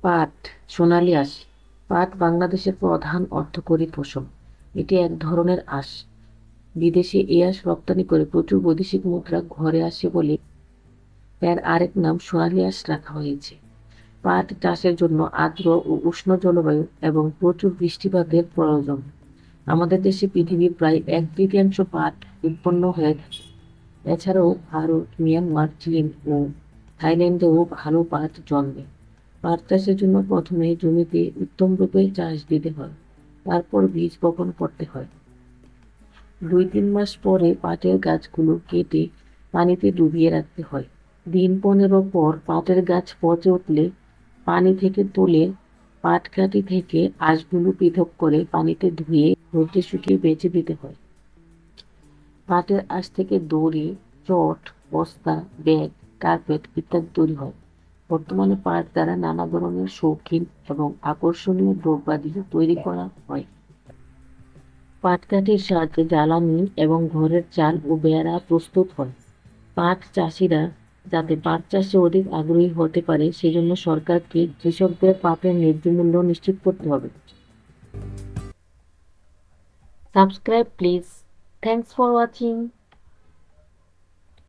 পাট, সোনালী আঁশ। পাট বাংলাদেশের প্রধান অর্থকরী ফসল। এটি এক ধরনের আঁশ। বিদেশে এই আঁশ রপ্তানি করে প্রচুর বৈদেশিক মুদ্রা ঘরে আসে বলে এর আরেক নাম সোনালী আঁশ রাখা হয়েছে। পাট চাষের জন্য আর্দ্র ও উষ্ণ জলবায়ু এবং প্রচুর বৃষ্টিপাতের প্রয়োজন। আমাদের দেশে পৃথিবীর প্রায় 1/3 পাট উৎপন্ন হয়ে থাকে। এছাড়াও ভারত, মিয়ানমার, চীন ও থাইল্যান্ডেও ভালো পাট জন্মে। পাট চাষের জন্য প্রথমে জমিতে উত্তম রূপে চাষ দিতে হয়, তারপর বীজ বপন করতে হয়। 2-3 মাস পরে পাটের গাছগুলো কেটে পানিতে ডুবিয়ে রাখতে হয়। দিন 15 পর পাটের গাছ পচে উঠলে পানি থেকে তুলে পাটকাঠি থেকে আঁশগুলো পৃথক করে পানিতে ধুয়ে রোদে শুকিয়ে বেঁচে দিতে হয়। পাটের আঁশ থেকে দড়ি, চট, বস্তা, ব্যাগ, কার্পেট ইত্যাদি তৈরি হয়। বর্তমানে পাট দ্বারা নানা ধরনের শৌখিন এবং আকর্ষণীয় দ্রব্যাদি তৈরি করা হয়। পাটকাঠির সাহায্যে জ্বালানি এবং ঘরের চাল ও বেড়া প্রস্তুত হয়। পাট চাষিরা যাতে পাট চাষে অধিক আগ্রহী হতে পারে সেজন্য সরকারকে কৃষকদের পাটের ন্যায্য মূল্য নিশ্চিত করতে হবে। Subscribe please. Thanks for watching.